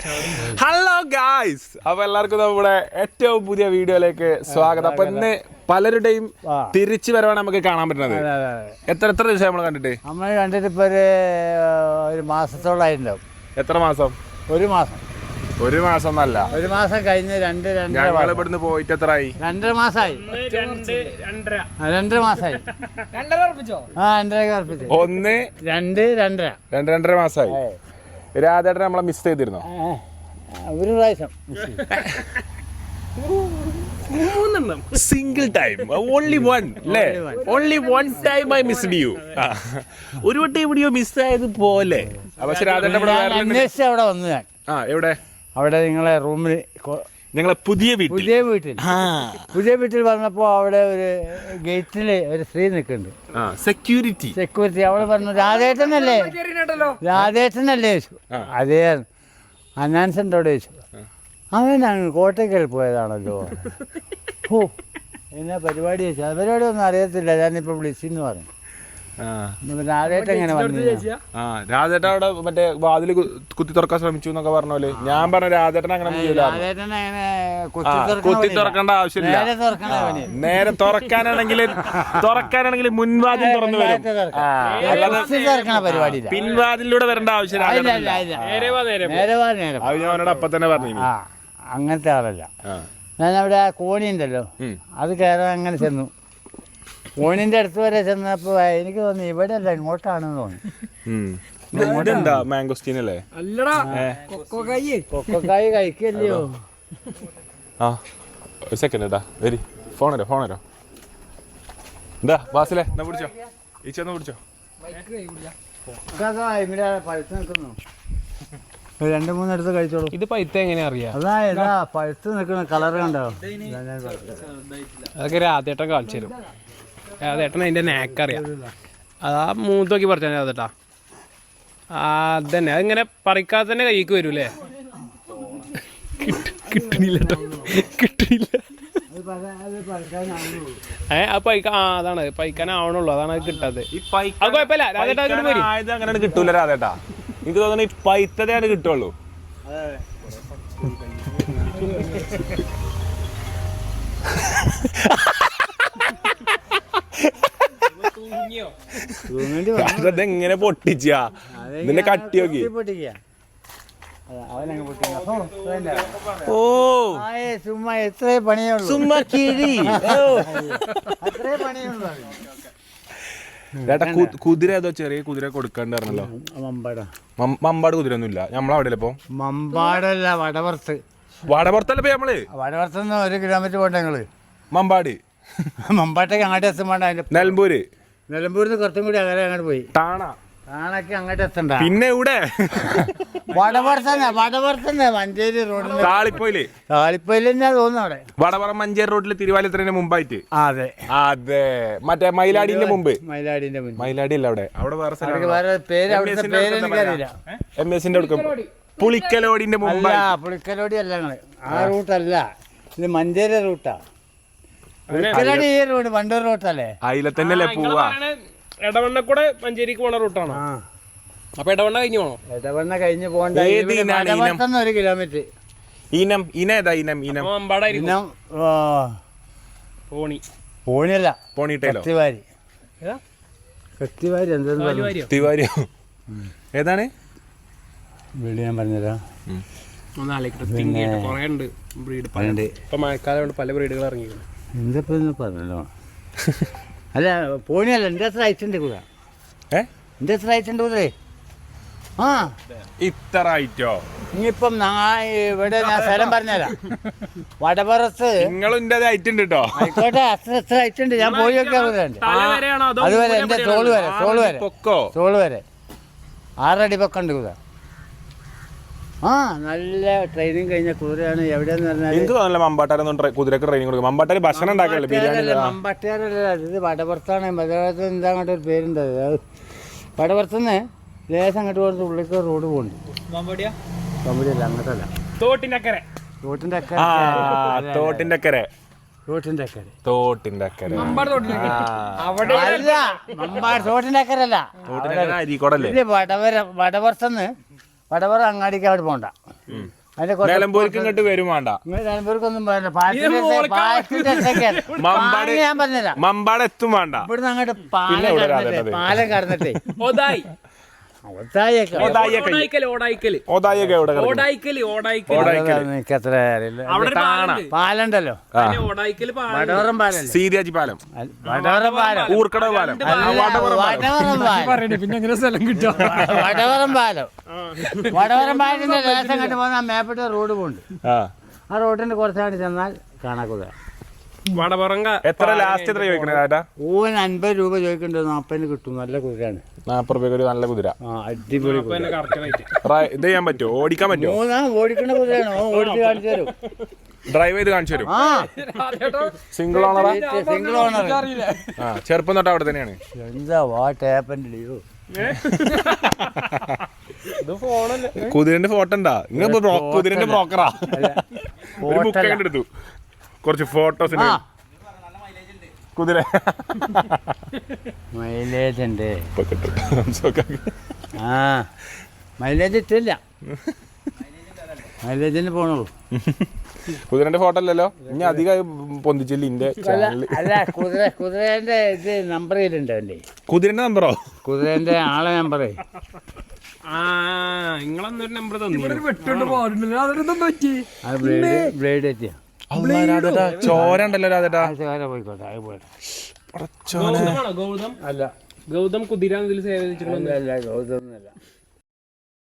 Hello guys, അപ്പൊ എല്ലാവർക്കും നമ്മുടെ ഏറ്റവും പുതിയ വീഡിയോയിലേക്ക് സ്വാഗതം. അപ്പൊ ഇന്ന് പലരുടെയും തിരിച്ചു വരവാണ് നമുക്ക് കാണാൻ പറ്റുന്നത്. എത്ര ദിവസം നമ്മൾ കണ്ടിട്ട് ഇപ്പൊ ഒരു മാസത്തോളായിട്ടുണ്ടാവും. എത്ര മാസം? ഒരു മാസം എന്നല്ല, ഒരു മാസം കഴിഞ്ഞ് ഞങ്ങൾ ഇവിടുന്ന് പോയിട്ട് എത്രയായി? 2.5 മാസമായി. 2.5 മാസമായി. 2.5 മാസമായി. രാധേട്ടൻ നമ്മളെ മിസ് ചെയ്തിരുന്നോ? ഒരു പ്രാവശ്യം. സിംഗിൾ ടൈം, ഓൺലി വൺ അല്ലേ? Only one time I missed you. ഒരു വട്ടം എവിടെയോ മിസ് ആയത് പോലെ. പക്ഷെ രാധേട്ടൻ അന്വേഷിച്ച് അവിടെ വന്നു ഞാൻ. എവിടെ? അവിടെ നിങ്ങളെ റൂമിൽ, ഞങ്ങളെ പുതിയ വീട്ടിൽ വന്നപ്പോ അവിടെ ഒരു ഗേറ്റില് ഒരു സ്ത്രീ നിൽക്കുന്നുണ്ട്. സെക്യൂരിറ്റി അവള് പറഞ്ഞു, രാധേട്ടനല്ലേ ചോദിച്ചു. അതേ, അനാൻസന്റെ അവിടെ ചോദിച്ചു. അവൻ കോട്ടയ്ക്കൽ പോയതാണല്ലോ. ഓ, എന്നാ പരിപാടി ചോദിച്ചു. പരിപാടി ഒന്നും അറിയത്തില്ല, ഞാനിപ്പോ വിളിച്ചെന്ന് പറഞ്ഞു. രാധേട്ടൻ എങ്ങനെ വന്നു? രാധേട്ടൻ അവിടെ മറ്റേ വാതില് കുത്തി തുറക്കാൻ ശ്രമിച്ചു എന്നൊക്കെ പറഞ്ഞ പോലെ. ഞാൻ പറഞ്ഞ രാധേട്ടൻ അങ്ങനെ കുത്തി തുറക്കേണ്ട ആവശ്യമില്ല. നേരെ തുറക്കാനാണെങ്കിൽ മുൻവാതിൽ തുറന്നു വരും. പിൻവാതിലൂടെ വരേണ്ട ആവശ്യമില്ല. അത് ഞാനോട് അപ്പൊ തന്നെ പറഞ്ഞു. അങ്ങനത്തെ ആളല്ല. ഞാനവിടെ കോണി ഉണ്ടല്ലോ, അത് കയറാൻ അങ്ങനെ ചെന്നു. കോണിന്റെ അടുത്ത് വരെ ചെന്നപ്പോ എനിക്ക് തോന്നി ഇവിടെ അല്ല, ഇങ്ങോട്ടാണെന്ന് തോന്നി. മാംഗോസ്റ്റീനല്ലേ? കൊക്കോക്കായ് കഴിക്കല്ലയോ? ഒരു സെക്കൻഡ് ഏട്ടാ, വരി. ഫോണരോ എന്താ ബാസിലെ? എന്നാ പിടിച്ചോ, ഈച്ചൊന്ന് പിടിച്ചോ. പഴുത്ത് നിൽക്കുന്നു. 2-3 അടുത്ത് കഴിച്ചോളൂ. ഇത് പഴുത്ത എങ്ങനെയാ അറിയാം? അതാ പഴുത്ത് നിൽക്കുന്ന കളർ കണ്ടോ? അതൊക്കെ രാധേട്ടൻ കാണിച്ചു തരും. രാധേട്ടൻ അതിന്റെ നാക്കറിയാം. അതാ മൂത്തോക്കി പറിച്ചാൽ രാധേട്ടാ. അതന്നെ, അതിങ്ങനെ പറിക്കാതെ തന്നെ കൈക്ക് വരൂല്ലേ? കിട്ടണില്ല. അതാണ് പൈക്കാനാവണുള്ളൂ, അതാണ് അത് കിട്ടാത്തത്. അത് കുഴപ്പമില്ല രാധേട്ടാ, അങ്ങനെ കിട്ടൂല രാധേട്ടാ. എനിക്ക് തോന്നുന്നു ഈ പൈത്തതയാണ് കിട്ടുള്ളൂ. അതെങ്ങനെ പൊട്ടിച്ചാ? ഇതിന്റെ കട്ടി നോക്കി. ഓ, ചുമ്മാ എത്ര പണിയുള്ളൂ. ചുമ്മാ കിഴി. ചേട്ടാ, കുതിര ഏതോ ചെറിയ കുതിര കൊടുക്കണ്ടായിരുന്നല്ലോ. മമ്പാട് കുതിര ഒന്നും ഇല്ല നമ്മളവിടെ. ഇപ്പൊ മമ്പാടല്ല, വടപുറത്തല്ലേ നമ്മള്? വടപുറത്തുനിന്ന് 1 കിലോമീറ്റർ പോട്ടെ ഞങ്ങള്. മമ്പാട്ടേക്ക് അങ്ങോട്ട് എത്തുമ്പോണ്ട. നിലമ്പൂരിന്ന് കുറച്ചും കൂടി അകലെ അങ്ങോട്ട് പോയി. താണൊക്കെ അങ്ങോട്ട് എത്തണ്ട. പിന്നെ ഇവിടെ വടപുറത്തന്നെ മഞ്ചേരി റോഡിൽ താളിപ്പോയില് തന്നെയാ തോന്നുന്നു. അവിടെ വടപുറം മഞ്ചേരി റോഡിൽ തിരുവാലിത്തറിന്റെ മുമ്പായിട്ട്. അതെ, മറ്റേ മയിലാടിന്റെ മുമ്പ്. മയിലാടി അല്ല, അവിടെ വേറെ പേര് എനിക്കറിയില്ല. MS-ന്റെ അടുക്കം പുളിക്കലോടിന്റെ മുമ്പ്. പുളിക്കലോടി അല്ല, ഞങ്ങള് ആ റൂട്ടല്ല, ഇത് മഞ്ചേരി റൂട്ടാ. പുളിക്കലോടി ഈ റോഡ് വണ്ടൂർ റൂട്ടല്ലേ? അതിലെ തന്നെയല്ലേ പോവാ? എടവണ്ണ കൂടെ മഞ്ചേരിക്ക് പോണ റൂട്ടാണോ? അപ്പൊ എടവണ്ണ കഴിഞ്ഞ് പോണോ? എടവണ്ണ കഴിഞ്ഞ് പോകണ്ട. 1 കിലോമീറ്റർ. പോണിയല്ല, കത്തിവാരി. ഏതാണ് വീട്? ഞാൻ പറഞ്ഞുതരാം. ഇപ്പൊ മഴക്കാലം കൊണ്ട് പല ബ്രീഡുകൾ ഇറങ്ങിയിരുന്നു. എന്തപ്പോ പറഞ്ഞല്ലോ. അല്ല, പോണിയല്ല. എന്റെ എത്ര അയച്ചിട്ടുണ്ട് കൂടെ? കുതിരേ? ഇത്ര ഐറ്റോ? ഇനിയിപ്പം ഇവിടെ ഞാൻ സ്ഥലം പറഞ്ഞുതരാം. വടപുറത്ത് ആയിക്കോട്ടെ, എത്ര അയച്ചിട്ടുണ്ട്. ഞാൻ പോയി വെക്കാൻ അതുവരെ എന്റെ തോള് വരെ 6 അടി പൊക്കണ്ട് കുതിര. നല്ല ട്രെയിനിങ് കഴിഞ്ഞ കുതിരയാണ്. എവിടെയെന്ന് പറഞ്ഞാൽ കുതിരക്ക് ട്രെയിനിങ് കൊടുക്കും. മമ്പാട്ടാര് ഭക്ഷണം ഉണ്ടാക്കല്ലേ? മമ്പാട്ടുകാരല്ല, ഇത് വടപുറത്താണ്. വടപുറത്ത് എന്താ അങ്ങോട്ട് ഒരു പേരുണ്ട്. വടപുറത്തുനിന്ന് ലേശം അങ്ങോട്ട് കൊടുത്ത് ഉള്ളിലേക്ക് റോഡ് പോകുന്നുണ്ട്. മമ്പടിയല്ല, അങ്ങോട്ടല്ല, തോട്ടിന്റെ അക്കരെ. വടപുറത്തുനിന്ന് വടപുറ അങ്ങാടിക്ക് അവിടെ പോകണ്ട. അതിന്റെ കുറച്ച് നിലമ്പൂർക്ക് ഇങ്ങോട്ട് വരും വേണ്ട. നിലമ്പൂർക്കൊന്നും പറയണ്ട. പാലത്തിന്റെ ഞാൻ പറഞ്ഞുതരാം. മമ്പാട് എത്തും വേണ്ട. ഇവിടുന്ന് അങ്ങോട്ട് പാലം കടന്നിട്ടേ എനിക്കത്ര അറിയില്ല. പാലുണ്ടല്ലോ, വടവറം പാലം, സീരിയാജി പാലം, വടവറം പാലം, ഊർക്കട പാലം, വടവറം പാലം. വടവറം പാലത്തിന്റെ ദേശം കണ്ടു പോകുന്ന ആ മേപ്പിട്ട റോഡ് പോകുന്നുണ്ട്. ആ റോഡിന്റെ കുറച്ചാണ്ട് ചെന്നാൽ കാണാക്കുത. എത്ര ലാസ്റ്റ് എത്ര ചോദിക്കണേ ചേട്ടാ? ഓന് 50 രൂപ ചോദിക്കണ്ടത് 40 കിട്ടും. നല്ല കുതിരയാണ്. 40 രൂപ ഒരു നല്ല കുതിര. അടിപൊളി ഇത് ചെയ്യാൻ പറ്റുമോ? ഓടിക്കാൻ പറ്റുമോ? ഓടിക്കുന്ന കുതിരയാണ്. ഓടിച്ച് കാണിച്ചു തരും. ഡ്രൈവ് ചെയ്ത് കാണിച്ചു തരും. Single owner. Single owner. ചെറുപ്പം തൊട്ട് അവിടെ തന്നെയാണ്. എന്താ വാട്ടേപ്പൻ്റെ ഡീയോ? കുതിരന്റെ ഫോട്ടോ ഉണ്ടാ? കുതിരന്റെ ബ്രോക്കറാ? ഒരു ബുക്ക് എടുത്തു, കുറച്ച് ഫോട്ടോസിന്. കുതിര മൈലേജ് ഉണ്ട്. ആ മൈലേജ് ഇട്ടില്ല, മൈലേജിന് പോണുള്ളൂ. കുതിരന്റെ ഫോട്ടോ അല്ലല്ലോ, ഇനി അധികം പൊന്തിച്ചില്ല ഇന്റെ ചാനലില്. അല്ല, കുതിരന്റെ ഇത് നമ്പർ ചെയ്തിട്ടുണ്ട് അവന്റെ. കുതിരന്റെ നമ്പറോ? കുതിരന്റെ ആളെ നമ്പറേ. ബ്ലേഡ് എത്തിയ ചോര ഉണ്ടല്ലോ രാധേട്ടാ. പോയിക്കോട്ടെ, അത് പോട്ടെ. അല്ല ഗൗതം കുതിര അല്ല, ഗൗതമൊന്നുമല്ല.